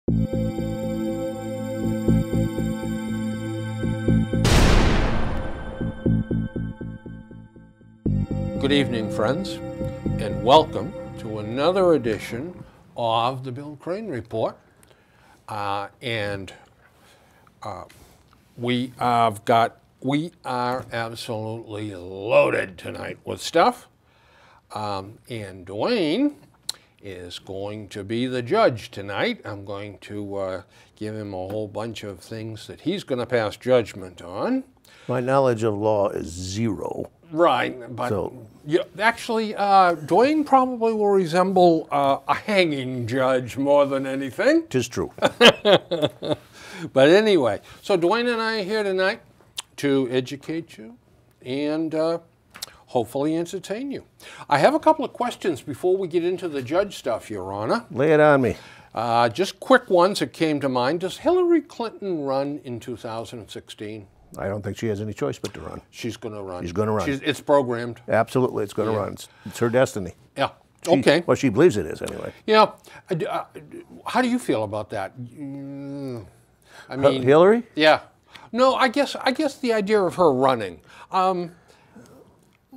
Good evening, friends, and welcome to another edition of the Bill Crane Report. We are absolutely loaded tonight with stuff. And Duane is going to be the judge tonight. I'm going to give him a whole bunch of things that he's going to pass judgment on. My knowledge of law is zero. Right, but actually, Duane probably will resemble a hanging judge more than anything. 'Tis true. But anyway, so Duane and I are here tonight to educate you and hopefully entertain you. I have a couple of questions before we get into the judge stuff, Your Honor. Lay it on me. Just quick ones that came to mind. Does Hillary Clinton run in 2016? I don't think she has any choice but to run. She's going to run. She's going to run. It's programmed. Absolutely, it's going to run. It's her destiny. Yeah. Okay. Well, she believes it is anyway. Yeah. How do you feel about that? I mean, Hillary? Yeah. No, I guess the idea of her running.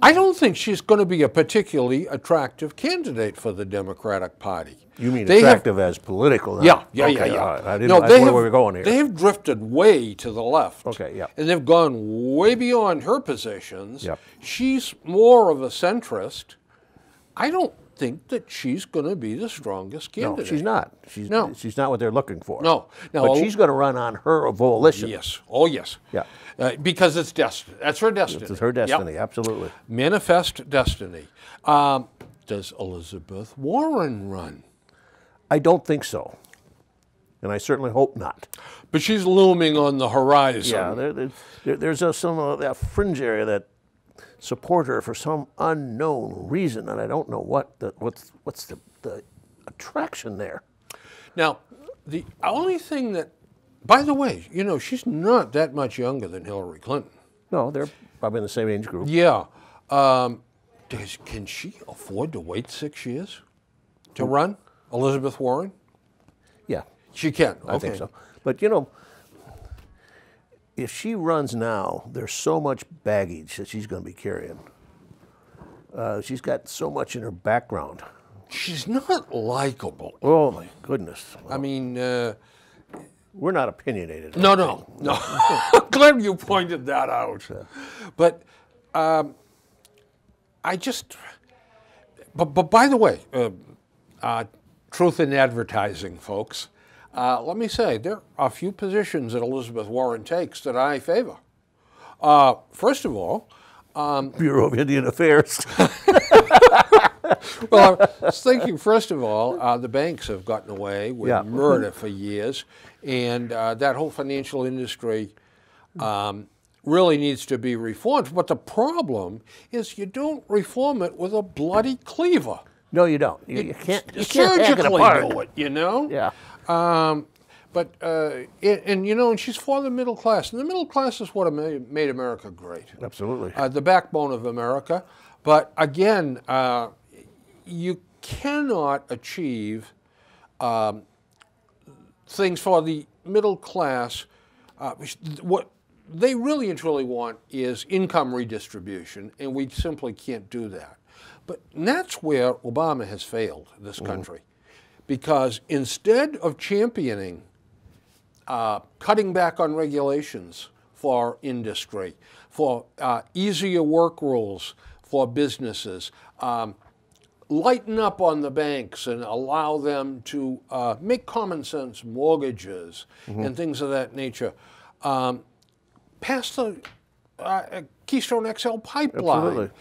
I don't think she's going to be a particularly attractive candidate for the Democratic Party. You mean attractive as political? Yeah. I didn't know where we were going here. They have drifted way to the left. Okay, yeah. And they've gone way beyond her positions. Yep. She's more of a centrist. I don't think that she's going to be the strongest candidate. No, she's not. She's not what they're looking for. No. But she's going to run on her volition. Yes. Oh, yes. Yeah. Because it's destiny. That's her destiny. It's her destiny, Yep. absolutely. Manifest destiny. Does Elizabeth Warren run? I don't think so. And I certainly hope not. But she's looming on the horizon. Yeah, there's some of that fringe area that support her for some unknown reason, and I don't know what's the attraction there. Now, the only thing that, by the way, you know, she's not that much younger than Hillary Clinton. No, they're probably in the same age group. Yeah. Can she afford to wait 6 years to run, Elizabeth Warren? Yeah. She can. I think so. But, you know, if she runs now, there's so much baggage that she's going to be carrying. She's got so much in her background. She's not likable. Oh, my goodness. Well, I mean, we're not opinionated. No. I'm glad you pointed that out. But but by the way, truth in advertising, folks. Let me say, there are a few positions that Elizabeth Warren takes that I favor. First of all, Bureau of Indian Affairs. Well, I was thinking, first of all, the banks have gotten away with murder for years, and that whole financial industry really needs to be reformed. But the problem is you don't reform it with a bloody cleaver. No, you don't. You can't hack it surgically apart. do it, you know? Yeah. And you know, and she's for the middle class. And the middle class is what made America great. Absolutely. The backbone of America. But again, you cannot achieve things for the middle class. What they really and truly want is income redistribution, and we simply can't do that. But that's where Obama has failed this country. Because instead of championing cutting back on regulations for industry, for easier work rules for businesses, lighten up on the banks and allow them to make common sense mortgages and things of that nature, pass the Keystone XL pipeline. Absolutely.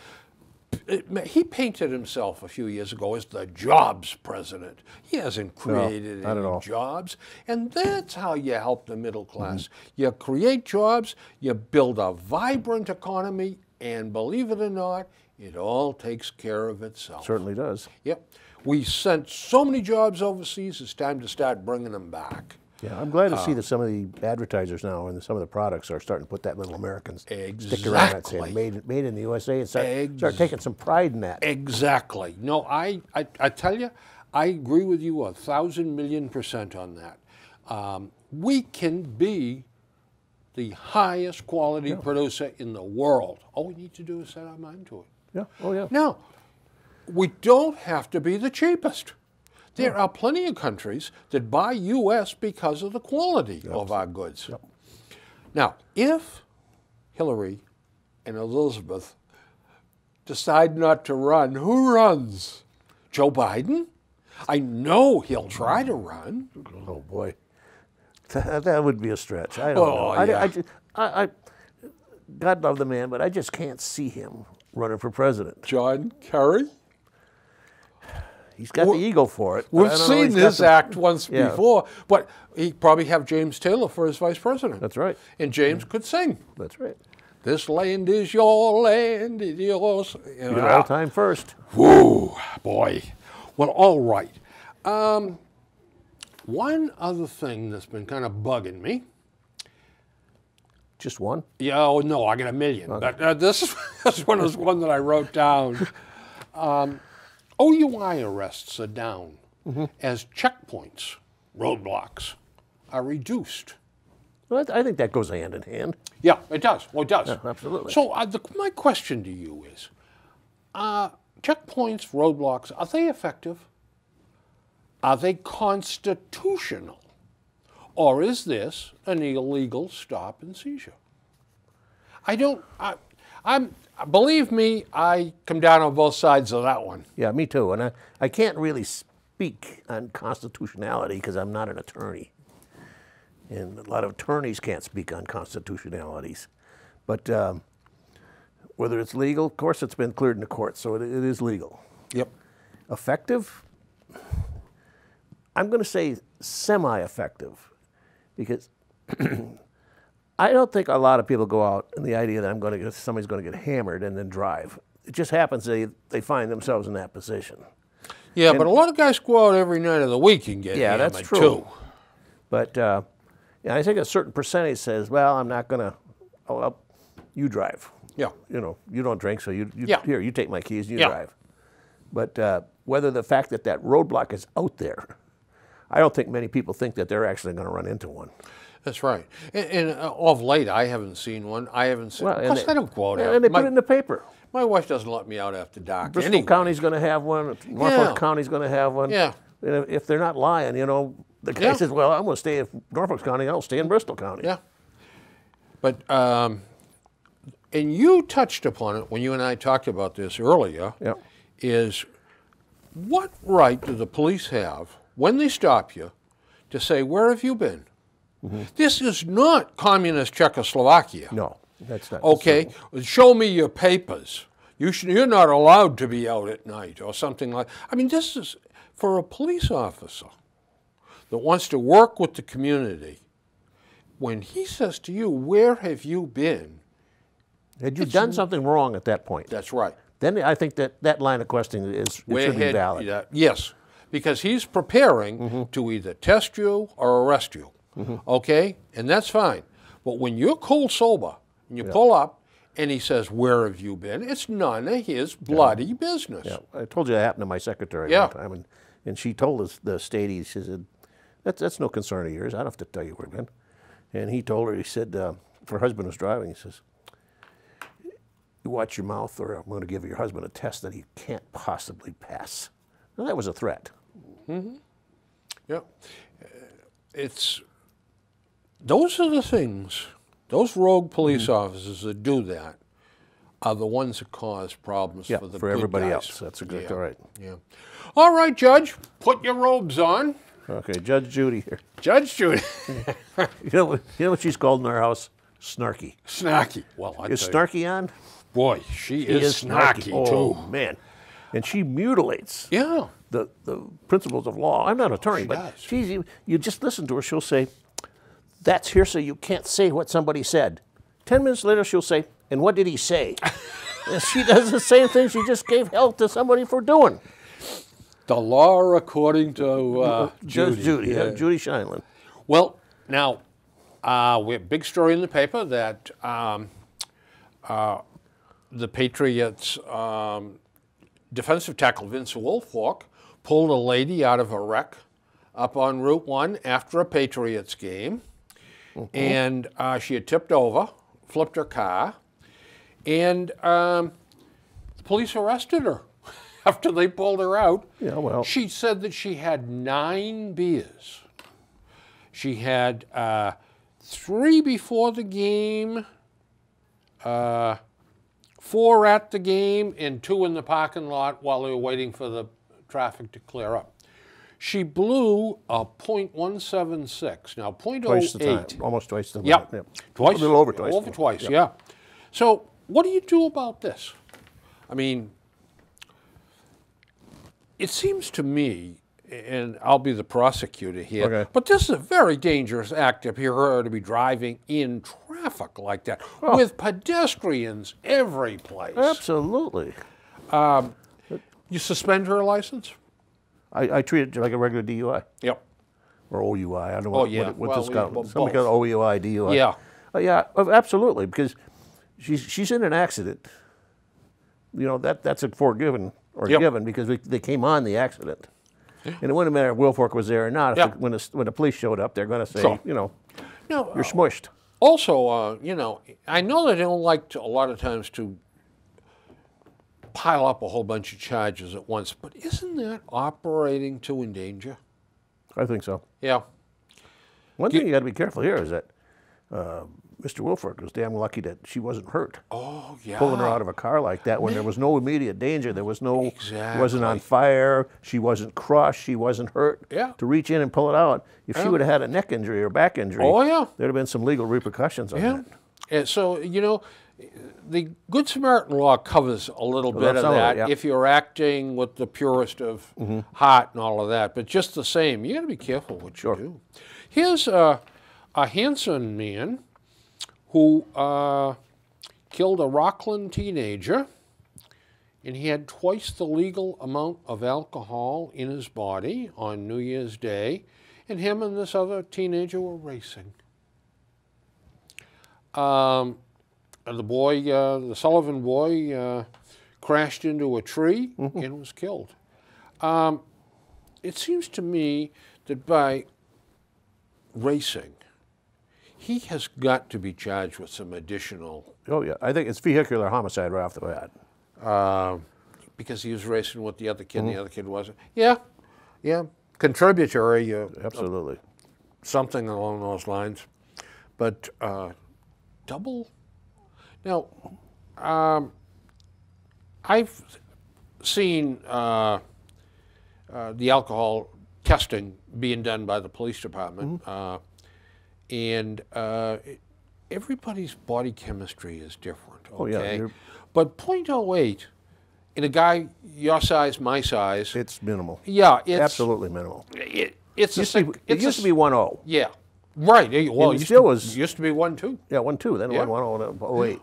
He painted himself a few years ago as the jobs president. He hasn't created any jobs. And that's how you help the middle class. You create jobs, you build a vibrant economy, and believe it or not, it all takes care of itself. Certainly does. Yep. We sent so many jobs overseas, it's time to start bringing them back. Yeah, I'm glad to see that some of the advertisers now and some of the products are starting to put that little American sticker on it, saying made in the USA, and start taking some pride in that. Exactly. No, I tell you, I agree with you 1,000,000,000% on that. We can be the highest quality producer in the world. All we need to do is set our mind to it. Yeah. Oh, yeah. Now, we don't have to be the cheapest. There are plenty of countries that buy U.S. because of the quality of our goods. Yep. Now, if Hillary and Elizabeth decide not to run, who runs? Joe Biden? I know he'll try to run. Oh, boy. That would be a stretch. I don't know. Yeah. God love the man, but I just can't see him running for president. John Kerry? He's got the ego for it. We've seen this act once before, but he'd probably have James Taylor for his vice president. That's right. And James could sing. That's right. This land is your land, it's yours. You're all time first. Whoa, boy. Well, all right. One other thing that's been kind of bugging me. Just one? Yeah, oh, no, I got a million. Okay. But this one is one that I wrote down. OUI arrests are down as checkpoints, roadblocks, are reduced. Well, I think that goes hand in hand. Yeah, it does. Well, it does. Yeah, absolutely. So my question to you is, checkpoints, roadblocks, are they effective? Are they constitutional? Or is this an illegal stop and seizure? Believe me, I come down on both sides of that one. Yeah, me too. And I can't really speak on constitutionality because I'm not an attorney. And a lot of attorneys can't speak on constitutionalities. But whether it's legal, of course it's been cleared in the courts, so it is legal. Yep. Effective? I'm going to say semi-effective because I don't think a lot of people go out in the idea that somebody's going to get hammered and then drive. It just happens they find themselves in that position. Yeah, but a lot of guys go out every night of the week and get hammered, that's true. too. But I think a certain percentage says, well, I'm not going to, you drive. Yeah. You know, you don't drink, so here, you take my keys, you Yeah. drive. But whether the fact that roadblock is out there, I don't think many people think that they're actually going to run into one. That's right. And of late, I haven't seen one. I haven't seen. Of course, I don't go out. And they put it in the paper. My wife doesn't let me out after dark. Bristol County's going to have one. Norfolk County's going to have one. Yeah. And if they're not lying, the guy says, "Well, I'm going to stay in Norfolk County. I'll stay in Bristol County." Yeah. But and you touched upon it when you and I talked about this earlier. Yeah. Is what right do the police have when they stop you to say, where have you been? Mm-hmm. This is not communist Czechoslovakia. No, that's not. Okay, show me your papers. You're not allowed to be out at night or something like. I mean, this is for a police officer that wants to work with the community. When he says to you, where have you been? Had you done something wrong at that point? That's right. Then I think that line of questioning should be valid. Yes, because he's preparing to either test you or arrest you, okay? And that's fine. But when you're cold sober and you pull up and he says, where have you been? It's none of his bloody business. Yeah, I told you that happened to my secretary one time, and she told us, the state, she said, that's no concern of yours. I don't have to tell you where I've been. And he told her, he said, if her husband was driving, he says, you watch your mouth or I'm going to give your husband a test that he can't possibly pass. Now, that was a threat. Mm-hmm. Yeah. Those are the things, those rogue police officers that do that are the ones that cause problems for the for good everybody guys. else. That's exactly right. Yeah. All right, Judge, put your robes on. Okay, Judge Judy here. Judge Judy. You know what she's called in our house? Snarky. Snarky. Well, Is Snarky on? Boy, she is snarky, too. Oh, man. And she mutilates the principles of law. I'm not an attorney, but you just listen to her. She'll say, that's hearsay. You can't say what somebody said. 10 minutes later, she'll say, and what did he say? And she does the same thing she just gave help to somebody for doing. The law according to Judge Judy. Judy Shineland. Well, now, we have a big story in the paper that the Patriots defensive tackle Vince Wilfork pulled a lady out of a wreck up on Route 1 after a Patriots game. And she had tipped over, flipped her car, and the police arrested her after they pulled her out. Yeah, well. She said that she had 9 beers. She had 3 before the game, 4 at the game, and 2 in the parking lot while they were waiting for the traffic to clear up. She blew a .176. Now, .08. Twice the time, almost twice the Yep. limit. Twice. A little over twice. Over twice, yeah. So what do you do about this? I mean, it seems to me, and I'll be the prosecutor here, Okay. but this is a very dangerous act if you're to be driving in traffic like that with pedestrians every place. Absolutely. You suspend her license? I treat it like a regular DUI. Yep. Or OUI. I don't know Oh, yeah. what Well, this called. well, Somebody both. called OUI, DUI. Yeah. Yeah, absolutely, because she's in an accident. You know, that's a forgiven or Yep. given because they came on the accident. And it wouldn't matter if Norfolk was there or not. If Yeah. when the police showed up, they're going to say, So- you know, No, you're smushed. also, you know, I know they don't like to, a lot of times to pile up a whole bunch of charges at once, but isn't that operating to endanger? I think so. Yeah. One thing you got to be careful here is that Mr. Wilfork was damn lucky that she wasn't hurt. Oh, yeah. Pulling her out of a car like that when there was no immediate danger. There was no, Exactly. wasn't on fire. She wasn't crushed. She wasn't hurt. Yeah. To reach in and pull it out. If she would have had a neck injury or back injury, Oh, yeah. there'd have been some legal repercussions on Yeah. that. And so, you know, the Good Samaritan law covers a little bit of some of it, that yeah. if you're acting with the purest of heart and all of that. But just the same, you got to be careful what you do. Here's a Hanson man who killed a Rockland teenager, and he had twice the legal amount of alcohol in his body on New Year's Day, and him and this other teenager were racing. The boy, the Sullivan boy, crashed into a tree and was killed. It seems to me that by racing, he has got to be charged with some additional, Oh, yeah. I think it's vehicular homicide right off the bat. because he was racing with the other kid and the other kid wasn't. Yeah, yeah. Contributory, Absolutely. something along those lines. But double? Now, I've seen the alcohol testing being done by the police department, and everybody's body chemistry is different. Okay? Oh, yeah, But .08 in a guy your size, my size, It's minimal. yeah, it's Absolutely minimal. it's a It used to be 1-0. yeah, right. Well, it it still was. used to be 1-2. Yeah, 1-2, then Yeah. 1-0 to 08.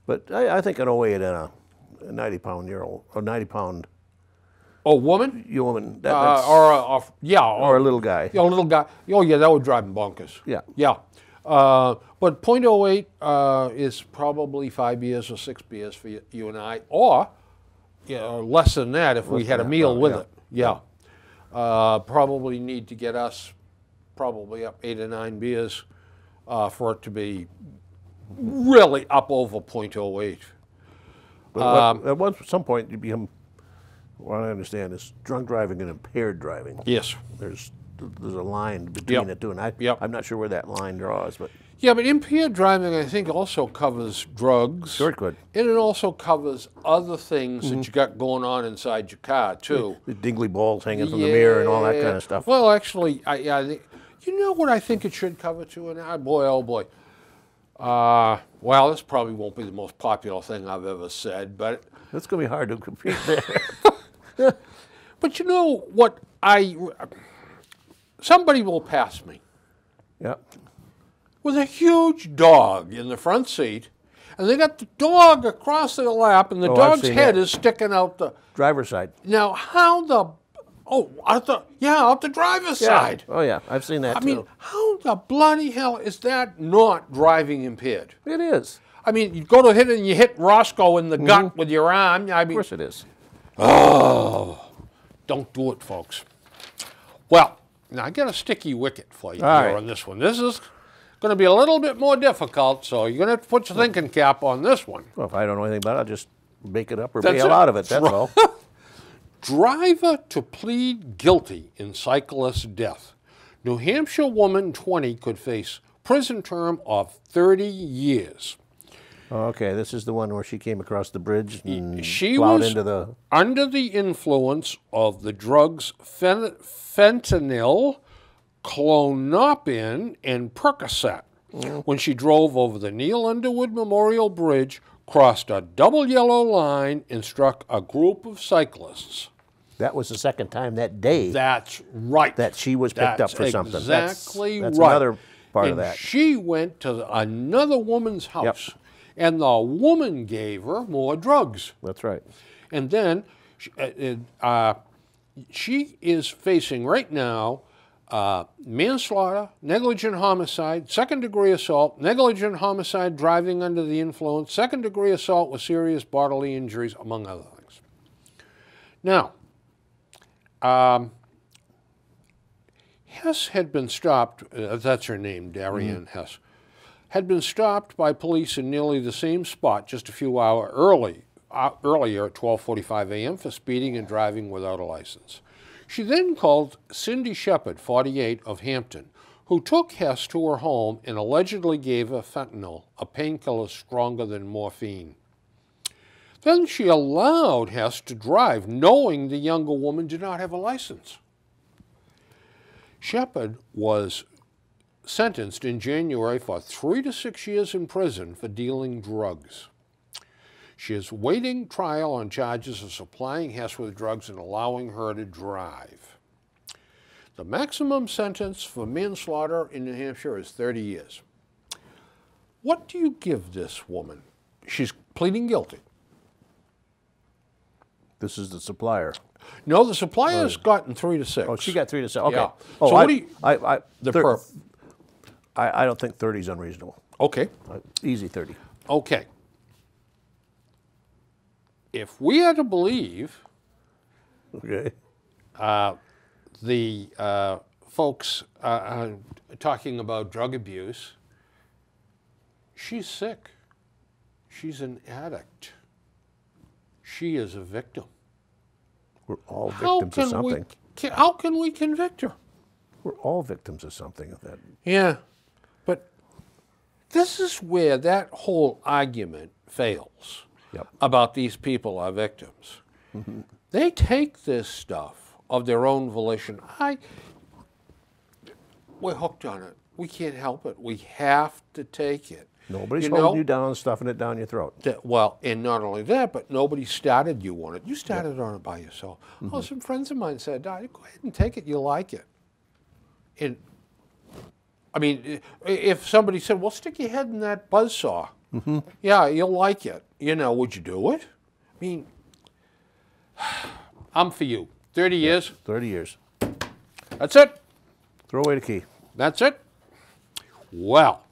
But I think an 08 and a 90-pound year old, or 90-pound Oh, woman? woman, Or a little guy. Yeah, a little guy. Oh, yeah, that would drive him bonkers. Yeah. Yeah. But .08 is probably 5 beers or 6 beers for you and I, or less than that if we had a meal with it. Yeah. Probably need to get us probably up 8 or 9 beers for it to be really up over .08. But at some point, you become, what I understand is drunk driving and impaired driving. Yes. There's a line between the two, and I'm not sure where that line draws, but Yeah, but impaired driving, I think, also covers drugs. sure it could. And it also covers other things that you got going on inside your car, too. The dingly balls hanging from the mirror and all that kind of stuff. Well, actually, I think, you know what I think it should cover, too? And boy, oh, boy. Well, this probably won't be the most popular thing I've ever said, but... It's going to be hard to compete there. But you know what somebody will pass me Yeah. with a huge dog in the front seat, and they got the dog across their lap, and the I've dog's seen head that. is sticking out the... Driver's side. Now, how the... Oh, out the driver's side. Oh, yeah. I've seen that, I too. mean, how the bloody hell is that not driving impaired? It is. I mean, you go to hit it and you hit Roscoe in the gut with your arm. I Of mean, course it is. oh, don't do it, folks. Well, now I got a sticky wicket for you here on this one. This is going to be a little bit more difficult, so you're going to have to put your thinking cap on this one. Well, if I don't know anything about it, I'll just make it up or bail out of it, that's all. Driver to plead guilty in cyclist death. New Hampshire woman 20 could face prison term of 30 years. Okay, this is the one where she came across the bridge and she plowed was into the... under the influence of the drugs fentanyl, Klonopin, and Percocet when she drove over the Neil Underwood Memorial Bridge, crossed a double yellow line, and struck a group of cyclists. That was the second time that day. That's right. That she was picked up for something. Exactly that's right. Another part of that. She went to another woman's house, and the woman gave her more drugs. That's right. And then she is facing right now manslaughter, negligent homicide, second-degree assault, negligent homicide, driving under the influence, second-degree assault with serious bodily injuries, among other things. Now, Hess had been stopped, that's her name, Darianne Hess, had been stopped by police in nearly the same spot just a few hours earlier at 12:45 a.m. for speeding and driving without a license. She then called Cindy Shepard, 48, of Hampton, who took Hess to her home and allegedly gave her fentanyl, a painkiller stronger than morphine. Then she allowed Hess to drive, knowing the younger woman did not have a license. Shepard was sentenced in January for 3 to 6 years in prison for dealing drugs. She is waiting trial on charges of supplying Hess with drugs and allowing her to drive. The maximum sentence for manslaughter in New Hampshire is 30 years. What do you give this woman? She's pleading guilty. This is the supplier. No, the supplier's gotten 3 to 6. Oh, she got 3 to 6. Okay. Yeah. Oh, so what do you... I don't think 30 is unreasonable. Okay. Easy 30. Okay. If we are to believe the folks talking about drug abuse, she's sick. She's an addict. She is a victim. We're all victims of something. How can we convict her? We're all victims of something of that. Yeah, but this is where that whole argument fails about these people are victims. They take this stuff of their own volition. We're hooked on it. We can't help it. We have to take it. Nobody's holding you down and stuffing it down your throat. Well, and not only that, but nobody started you on it. You started on it by yourself. Oh, some friends of mine said, go ahead and take it. You like it. And I mean, if somebody said, well, stick your head in that buzzsaw. Yeah, you'll like it. You know, would you do it? I mean, I'm for you. 30 years. 30 years. That's it. Throw away the key. That's it. Well,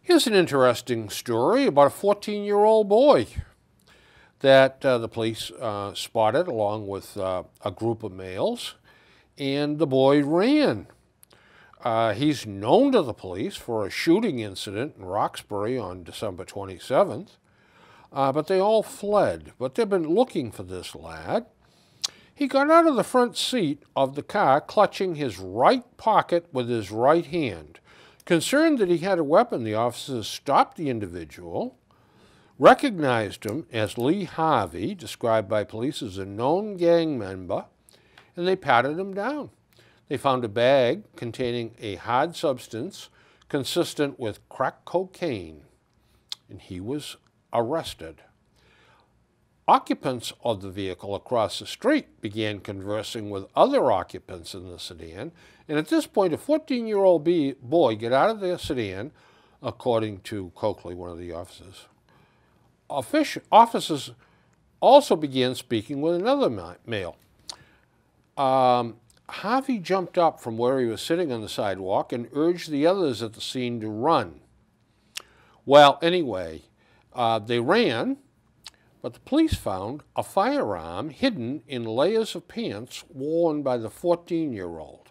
here's an interesting story about a 14-year-old boy that the police spotted along with a group of males, and the boy ran. He's known to the police for a shooting incident in Roxbury on December 27th, but they all fled. But they've been looking for this lad. He got out of the front seat of the car, clutching his right pocket with his right hand. Concerned that he had a weapon, the officers stopped the individual, recognized him as Lee Harvey, described by police as a known gang member, and they patted him down. They found a bag containing a hard substance consistent with crack cocaine, and he was arrested. Occupants of the vehicle across the street began conversing with other occupants in the sedan, and at this point, a 14-year-old boy got out of their sedan, according to Coakley, one of the officers. Officers also began speaking with another male. Harvey jumped up from where he was sitting on the sidewalk and urged the others at the scene to run. Well, anyway, they ran. But the police found a firearm hidden in layers of pants worn by the 14-year-old.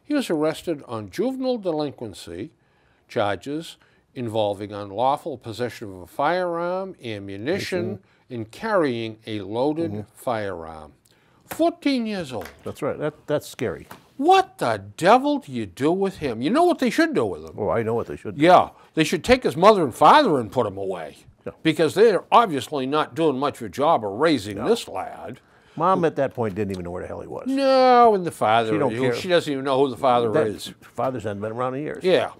He was arrested on juvenile delinquency charges involving unlawful possession of a firearm, ammunition, and carrying a loaded firearm. 14 years old. That's right. That's scary. What the devil do you do with him? You know what they should do with him? Oh, I know what they should do. Yeah, they should take his mother and father and put him away. Yeah. Because they're obviously not doing much of a job of raising this lad. Mom at that point didn't even know where the hell he was. No, and the father, she doesn't even know who the father is. Fathers hadn't been around in years. Yeah.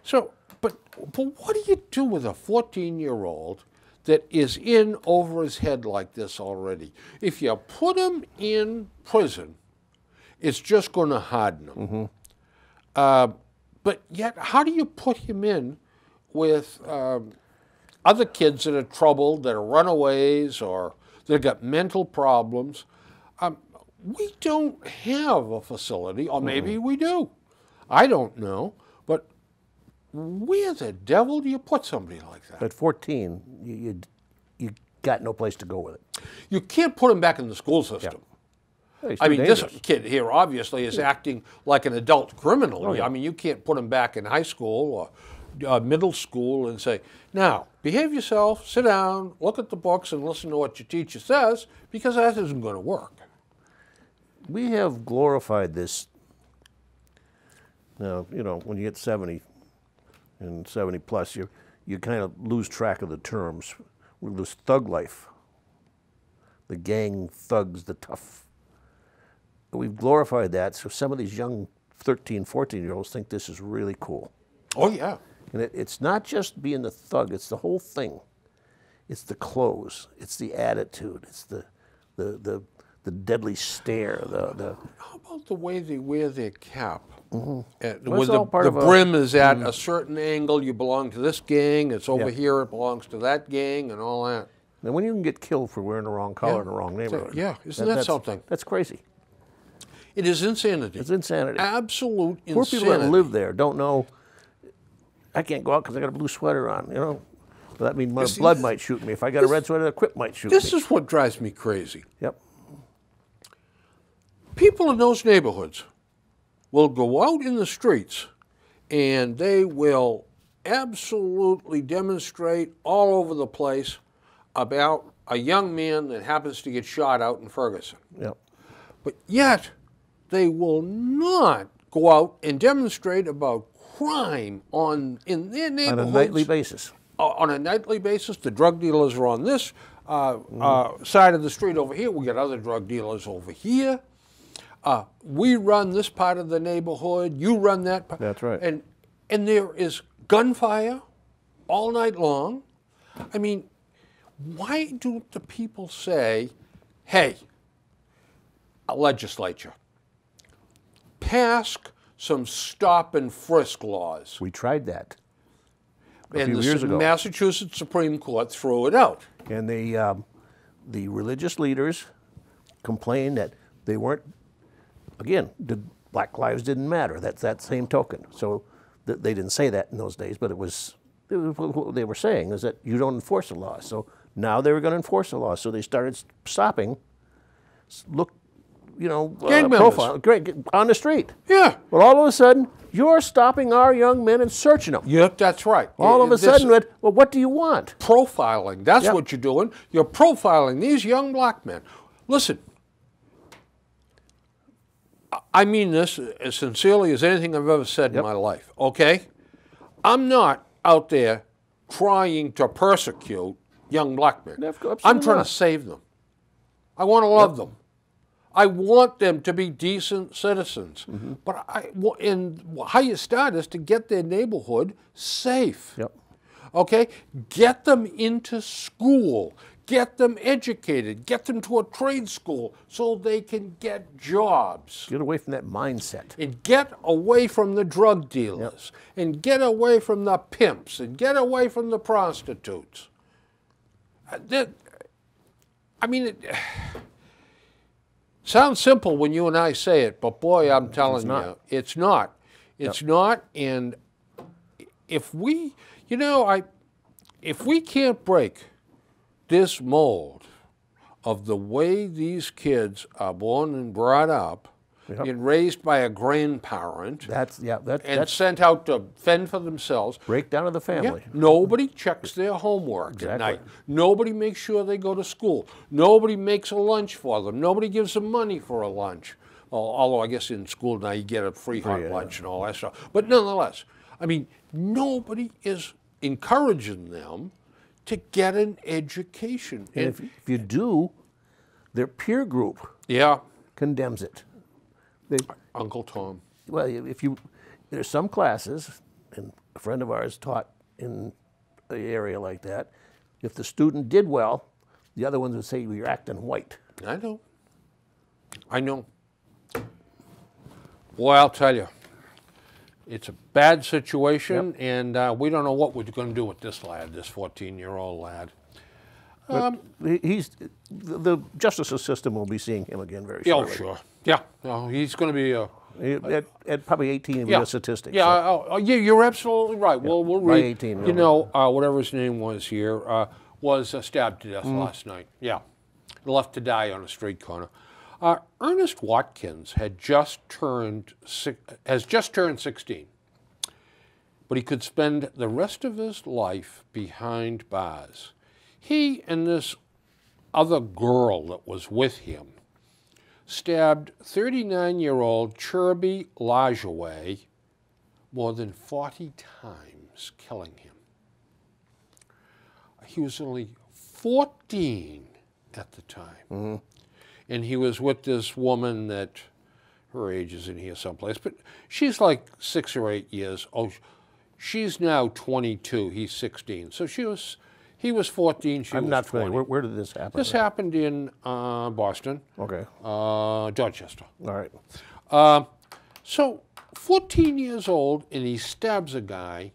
So, but what do you do with a 14-year-old that is in over his head like this already? If you put him in prison, it's just going to harden him. But yet, how do you put him in with other kids that are troubled, that are runaways, or that got mental problems? We don't have a facility, or maybe we do. I don't know. But where the devil do you put somebody like that? At 14, you got no place to go with it. You can't put him back in the school system. Yeah. I mean, this kid here obviously is acting like an adult criminal. Oh, yeah. I mean, you can't put him back in high school or middle school and say, now, behave yourself, sit down, look at the books, and listen to what your teacher says, because that isn't going to work. We have glorified this. Now, you know, when you get 70 and 70 plus, you kind of lose track of the terms. We lose thug life, the gang thugs, the tough. We've glorified that, so some of these young 13, 14-year-olds think this is really cool. Oh, yeah. And it's not just being the thug, it's the whole thing. It's the clothes, it's the attitude, it's the deadly stare. How about the way they wear their cap? Well, With the brim is at a certain angle, you belong to this gang, it's over here, it belongs to that gang, and all that. Now, when you can get killed for wearing the wrong collar in the wrong neighborhood. Yeah, isn't that something? That's crazy. It is insanity. It's insanity. Absolute insanity. Poor people that live there don't know, I can't go out because I got a blue sweater on, you know? Well, that means my blood might shoot me. If I got a red sweater, the quip might shoot me. This is what drives me crazy. Yep. People in those neighborhoods will go out in the streets and they will absolutely demonstrate all over the place about a young man that happens to get shot out in Ferguson. Yep. But yet, they will not go out and demonstrate about crime in their neighborhoods. On a nightly basis. On a nightly basis. The drug dealers are on this side of the street over here. We got other drug dealers over here. We run this part of the neighborhood. You run that part. That's right. And there is gunfire all night long. I mean, why do the people say, hey, legislature, pass some stop and frisk laws? We tried that a few years ago. Massachusetts Supreme Court threw it out. And the religious leaders complained that they weren't, again, the black lives didn't matter. That's that same token. So they didn't say that in those days, but what they were saying is that you don't enforce the law. So now they were going to enforce the law. So they started stopping, gang profile on the street. Yeah. Well, all of a sudden, you're stopping our young men and searching them. Yep, that's right. All of a sudden, well, what do you want? Profiling. That's what you're doing. You're profiling these young black men. Listen, I mean this as sincerely as anything I've ever said in my life, okay? I'm not out there trying to persecute young black men. I'm trying to save them. I want to love them. I want them to be decent citizens. But how you start is to get their neighborhood safe. Yep. Okay? Get them into school. Get them educated. Get them to a trade school so they can get jobs. Get away from that mindset. And get away from the drug dealers. And get away from the pimps. And get away from the prostitutes. I mean, it sounds simple when you and I say it, but boy, I'm telling you, it's not. It's not, and if we, if we can't break this mold of the way these kids are born and brought up, and raised by a grandparent, and sent out to fend for themselves. Breakdown of the family. Yeah. Nobody checks their homework at night. Nobody makes sure they go to school. Nobody makes a lunch for them. Nobody gives them money for a lunch. Although I guess in school now you get a free hot lunch and all that stuff. But nonetheless, I mean, nobody is encouraging them to get an education. And if you do, their peer group condemns it. Uncle Tom. Well, there's some classes, and a friend of ours taught in an area like that. If the student did well, the other ones would say, well, you're acting white. I know. I know. Boy, I'll tell you, it's a bad situation, and we don't know what we're going to do with this lad, this 14-year-old lad. The justice system will be seeing him again very shortly. Oh, sure. Yeah. No, he's going to be at probably 18 will be a statistic. Yeah, so. Yeah, you're absolutely right. Yeah. Well, we'll read. 18, you know, whatever his name was here was stabbed to death last night. Yeah, left to die on a street corner. Ernest Watkins has just turned 16, but he could spend the rest of his life behind bars. He and this other girl that was with him stabbed 39-year-old Chirby Lajaway more than 40 times, killing him. He was only 14 at the time. And he was with this woman that, her age is in here someplace, but she's like 6 or 8 years. Oh, she's now 22, he's 16. So he was 14, she was 20. I'm not familiar. Where did this happen? This happened in Boston. Okay. Dorchester. All right. So 14 years old, and he stabs a guy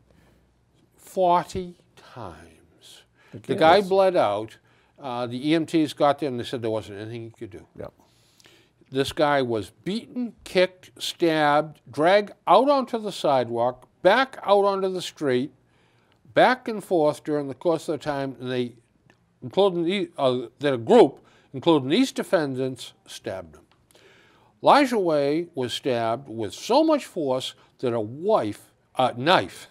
40 times. The guy bled out. The EMTs got there and they said there wasn't anything he could do. Yep. This guy was beaten, kicked, stabbed, dragged out onto the sidewalk, back out onto the street, back and forth during the course of the time, and they, including their group, including these defendants, stabbed him. Lajaway was stabbed with so much force that a knife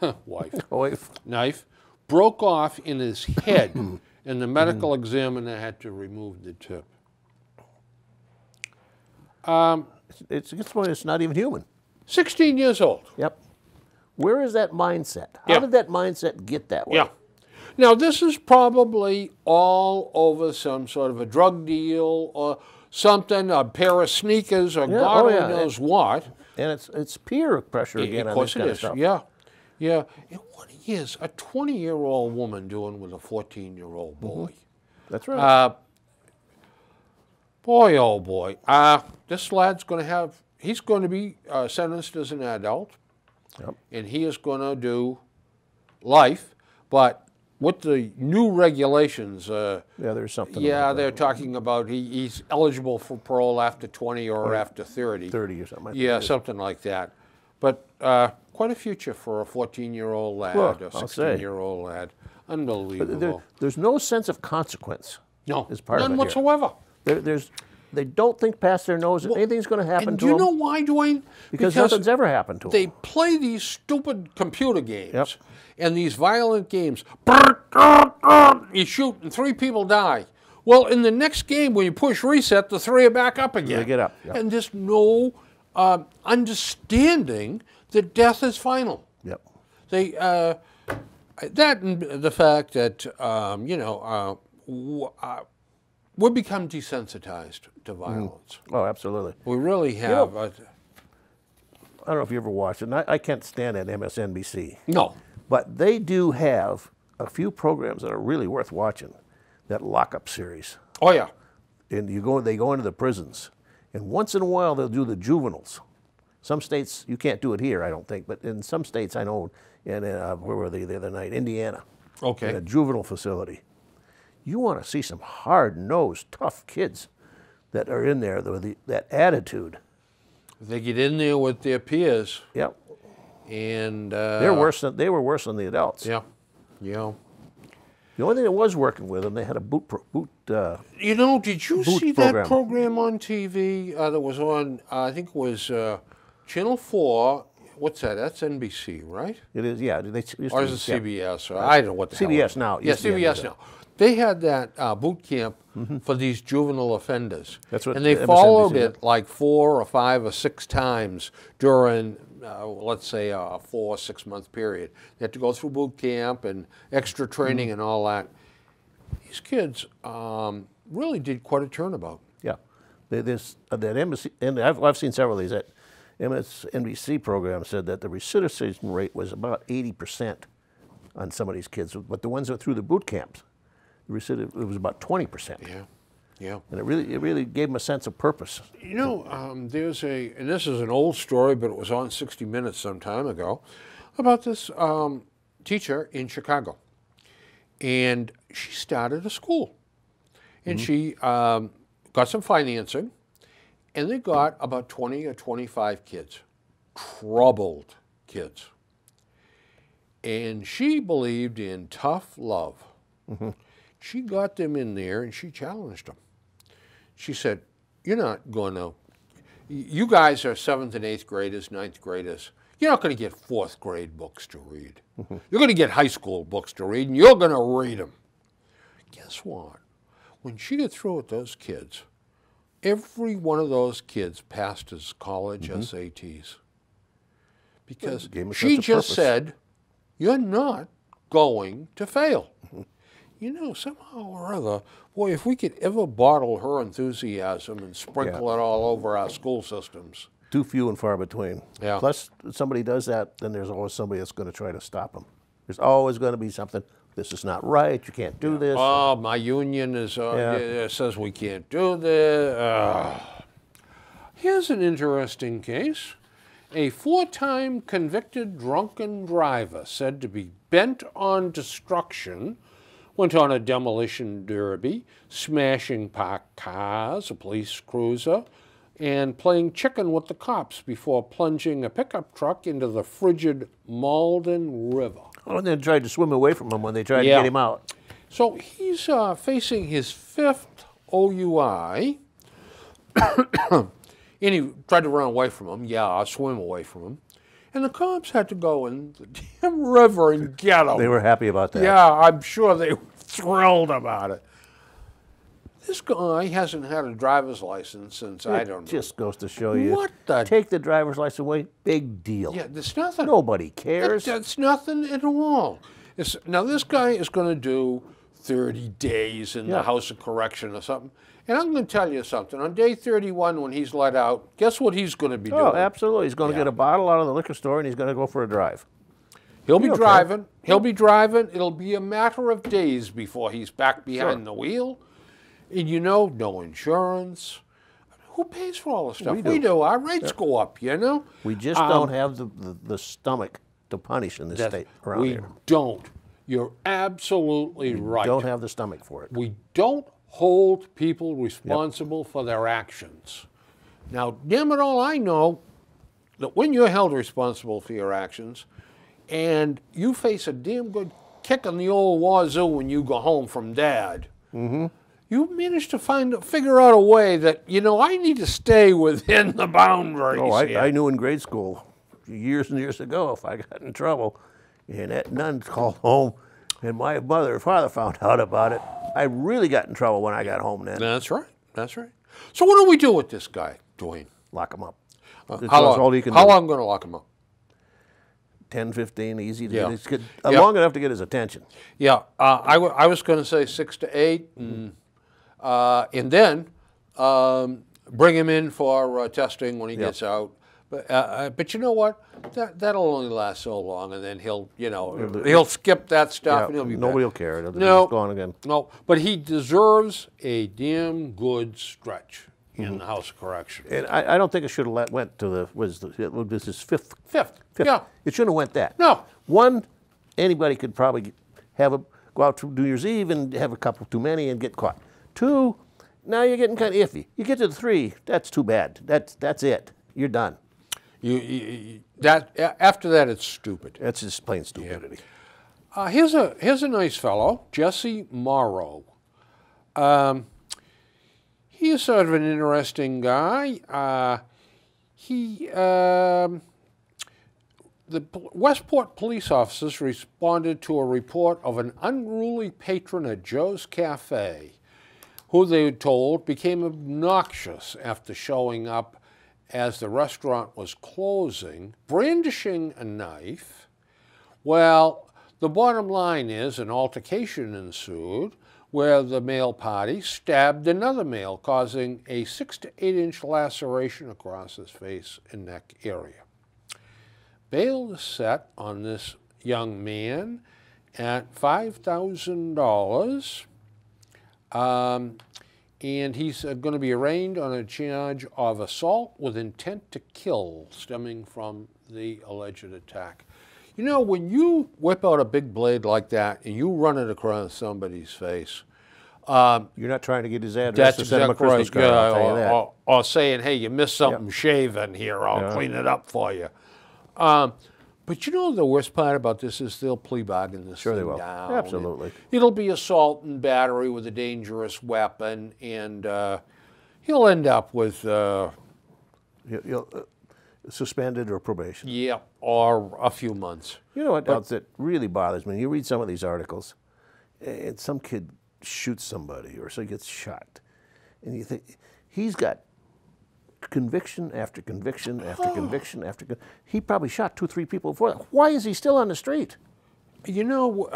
broke off in his head, and the medical examiner had to remove the tip. It's not even human. 16 years old. Yep. Where is that mindset? How did that mindset get that way? Yeah. Now, this is probably all over some sort of a drug deal or something, a pair of sneakers or God only knows what. And it's peer pressure again on this kind of stuff. Yeah. Yeah. And what is a 20-year-old woman doing with a 14-year-old boy? That's right. Boy, oh boy. This lad's going to have, he's going to be sentenced as an adult. Yep. And he is going to do life, but with the new regulations, there's something. Yeah, they're talking about he's eligible for parole after 20 or after 30. 30 or something. Yeah, something like that. But quite a future for a 14-year-old lad, well, a 16-year-old lad. Unbelievable. There's no sense of consequence. No, as part none of it whatsoever. They don't think past their nose that anything's going to happen to them. And do you know why, Duane? Because nothing's ever happened to them. They play these stupid computer games and these violent games. You shoot and 3 people die. Well, in the next game, when you push reset, the 3 are back up again. They get up. Yep. And there's no understanding that death is final. Yep. They that and the fact that we've become desensitized to violence. Oh, absolutely. We really have. I don't know if you ever watched it. And I can't stand that MSNBC. No. But they do have a few programs that are really worth watching. That lockup series. Oh, yeah. And they go into the prisons. And once in a while, they'll do the juveniles. Some states, you can't do it here, I don't think. But in some states, I know, where were they the other night? Indiana. Okay. In a juvenile facility. You want to see some hard-nosed, tough kids that are in there with that attitude. They get in there with their peers. Yep. And they were worse than the adults. Yeah. Yeah. The only thing that was working with them, they had a boot. You know, did you see program. that program on TV that was on? I think it was Channel 4. What's that? That's NBC, right? It is, yeah. Or is it CBS? Or I don't know what the hell it is. CBS now. Yeah, CBS now. They had that boot camp for these juvenile offenders. That's what. And they followed it like 4 or 5 or 6 times during, let's say, a 4 or 6 month period. They had to go through boot camp and extra training and all that. These kids really did quite a turnabout. Yeah. There's that embassy, and I've seen several of these. That MSNBC program said that the recidivism rate was about 80% on some of these kids, but the ones that were through the boot camps, it was about 20%. Yeah, yeah. And it really gave them a sense of purpose. You know, and this is an old story, but it was on 60 Minutes some time ago, about this teacher in Chicago. And she started a school. And she got some financing, and they got about 20 or 25 kids, troubled kids. And she believed in tough love. She got them in there and she challenged them. She said, you're not going to, you guys are 7th and 8th graders, 9th graders. You're not going to get 4th grade books to read. You're going to get high school books to read, and you're going to read them. Guess what? When she got through with those kids, every one of those kids passed his college SATs. Because she just said, you're not going to fail. You know, somehow or other, boy, if we could ever bottle her enthusiasm and sprinkle it all over our school systems. Too few and far between. Yeah. Plus, if somebody does that, then there's always somebody that's going to try to stop them. There's always going to be something, this is not right, you can't do this. Oh, my union is says we can't do this. Here's an interesting case. A 4-time convicted drunken driver said to be bent on destruction went on a demolition derby, smashing parked cars, a police cruiser, and playing chicken with the cops before plunging a pickup truck into the frigid Malden River. Oh, and then tried to swim away from him when they tried to get him out. So he's facing his 5th OUI, and he tried to run away from him, swim away from him. And the cops had to go in the damn river and get him. They were happy about that. Yeah, I'm sure they were thrilled about it. This guy hasn't had a driver's license since, I don't know. It just goes to show you. What the? Take the driver's license away, big deal. Yeah, there's nothing. Nobody cares. That's nothing at all. Now, this guy is going to do 30 days in the House of Correction or something. And I'm going to tell you something. On day 31, when he's let out, guess what he's going to be doing? Oh, absolutely. He's going to get a bottle out of the liquor store and he's going to go for a drive. He'll be driving. He'll be driving. It'll be a matter of days before he's back behind the wheel. And you know, no insurance. Who pays for all this stuff? We do. Our rates go up, you know? We just don't have the stomach to punish in this state around here. We don't. You're absolutely right. We don't have the stomach for it. We don't hold people responsible for their actions. Now, damn it all, I know that when you're held responsible for your actions and you face a damn good kick in the old wazoo when you go home from Dad, you manage to figure out a way that, you know, I need to stay within the boundaries. Oh, I knew in grade school years and years ago if I got in trouble and that nun called home and my mother or father found out about it, I really got in trouble when I got home then. That's right. That's right. So what do we do with this guy, Duane? Lock him up. How long going to lock him up? 10, 15, easy to get. Long enough to get his attention. Yeah. I was going to say 6 to 8, and then bring him in for testing when he gets out. But you know what? That'll only last so long, and then he'll skip that stuff, and he'll be back. Nobody will care. It'll just go on again. No, but he deserves a damn good stretch in the House of Correction. And I don't think it should have went to it was his fifth. Yeah. It shouldn't have went that. No. One, anybody could probably go out to New Year's Eve and have a couple too many and get caught. 2, now you're getting kind of iffy. You get to the 3, that's too bad. That's it. You're done. After that, it's stupid. That's just plain stupidity. Here's a nice fellow, Jesse Morrow. He's sort of an interesting guy. The Westport police officers responded to a report of an unruly patron at Joe's Cafe, who they were told became obnoxious after showing up as the restaurant was closing, brandishing a knife. Well, the bottom line is an altercation ensued where the male party stabbed another male, causing a 6 to 8 inch laceration across his face and neck area. Bail is set on this young man at $5,000, and he's going to be arraigned on a charge of assault with intent to kill stemming from the alleged attack. You know, when you whip out a big blade like that and you run it across somebody's face, you're not trying to get his address to send him a Christmas card, I'll tell you that. Or saying, hey, you missed something shaving here, I'll clean it up for you. But you know the worst part about this is they'll plea bargain this thing down. Absolutely. It'll be assault and battery with a dangerous weapon, and he'll end up with suspended or probation. Yeah, or a few months. You know what else that really bothers me? You read some of these articles, and some kid shoots somebody or so he gets shot, and you think he's got conviction after conviction after conviction after he probably shot 2 or 3 people before that. Why is he still on the street? You know,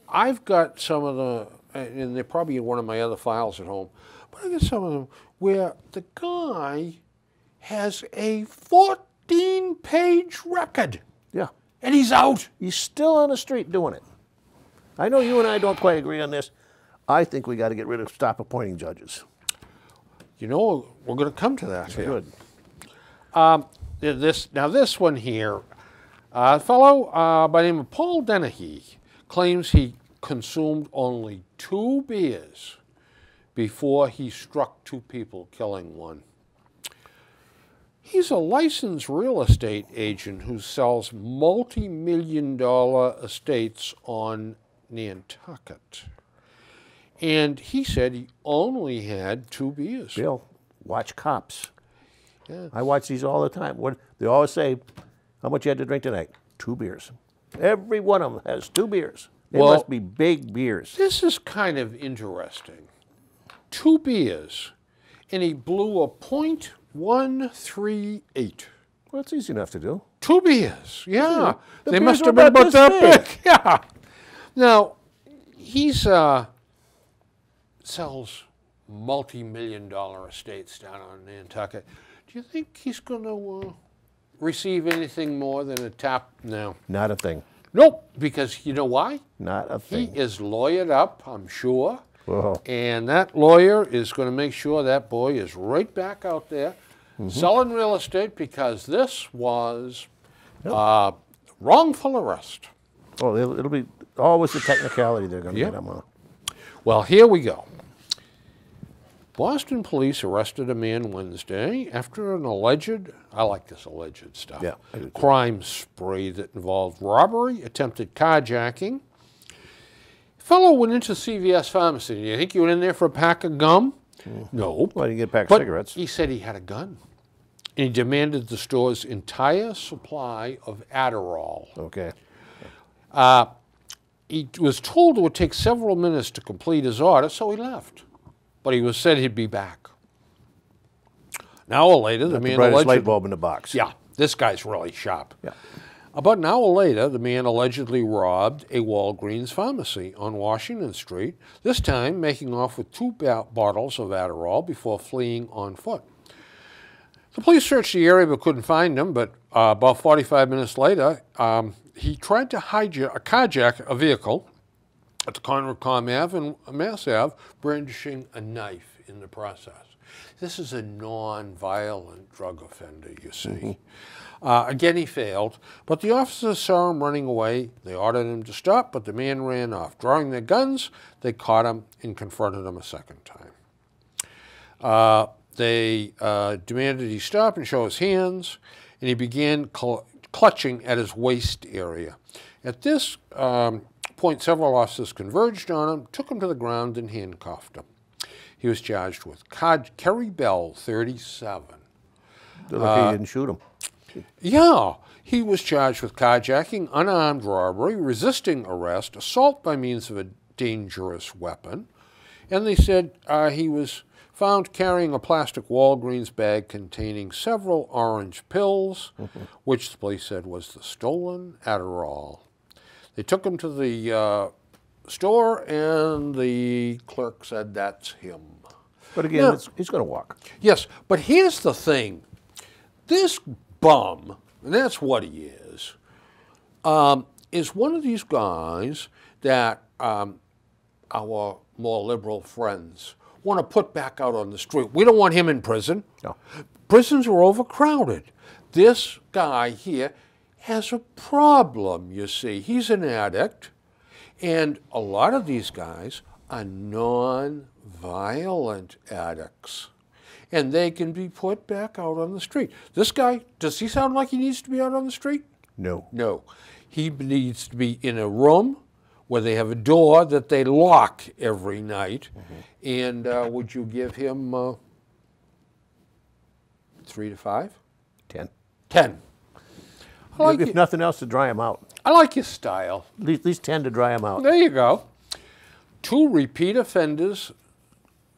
I've got some of the, and they're probably in one of my other files at home, but I got some of them where the guy has a 14-page record. Yeah. And he's out. He's still on the street doing it. I know you and I don't quite agree on this. I think we got to get rid of, stop appointing judges. You know, we're going to come to that here. Good. This one here, a fellow by the name of Paul Dennehy claims he consumed only 2 beers before he struck 2 people, killing 1. He's a licensed real estate agent who sells multi-million-dollar estates on Nantucket. And he said he only had 2 beers. Bill, watch Cops. Yeah. I watch these all the time. What they always say, how much you had to drink tonight? 2 beers. Every one of them has 2 beers. They must be big beers. This is kind of interesting. 2 beers, and he blew a .138. Well, it's easy enough to do. 2 beers, yeah. The they beers must were have been about about this that big. big. Yeah. Now, he's sells multi-million-dollar estates down on Nantucket. Do you think he's going to receive anything more than a tap now? Not a thing. Nope, because you know why? Not a thing. He is lawyered up, I'm sure. Whoa. And that lawyer is going to make sure that boy is right back out there selling real estate, because this was wrongful arrest. Oh, it'll be always the technicality they're going to get him on. Well, here we go. Boston police arrested a man Wednesday after an alleged, I like this alleged stuff, crime spree that involved robbery, attempted carjacking. Fellow went into CVS pharmacy. Do you think you went in there for a pack of gum? No. Well, you get a pack of cigarettes. He said he had a gun. And he demanded the store's entire supply of Adderall. Okay. He was told it would take several minutes to complete his order, so he left. But he was said he'd be back. An hour later, the man allegedly... light bulb in the box. Yeah, this guy's really sharp. Yeah. About an hour later, the man allegedly robbed a Walgreens pharmacy on Washington Street, this time making off with 2 bottles of Adderall before fleeing on foot. The police searched the area but couldn't find him, but about 45 minutes later, he tried to carjack a vehicle at the corner of Com Ave and Mass Ave, brandishing a knife in the process. This is a non-violent drug offender, you see. Again, he failed, but the officers saw him running away. They ordered him to stop, but the man ran off. Drawing their guns, they caught him and confronted him a second time. They demanded he stop and show his hands, and he began clutching at his waist area. At this point, several officers converged on him, took him to the ground, and handcuffed him. He was charged with Kerry Bell, 37. He didn't shoot him. Yeah, he was charged with carjacking, unarmed robbery, resisting arrest, assault by means of a dangerous weapon, and they said he was found carrying a plastic Walgreens bag containing several orange pills, which the police said was the stolen Adderall. They took him to the store, and the clerk said that's him. But again, Now, he's going to walk. Yes, but here's the thing. This bum, and that's what he is one of these guys that our more liberal friends want to put back out on the street. We don't want him in prison. No. Prisons are overcrowded. This guy here has a problem, you see. He's an addict, and a lot of these guys are non-violent addicts, and they can be put back out on the street. This guy, does he sound like he needs to be out on the street? No. No. He needs to be in a room where they have a door that they lock every night. And would you give him 3 to 5? 10. 10. If nothing else, to dry him out. I like his style. At least 10 to dry him out. There you go. 2 repeat offenders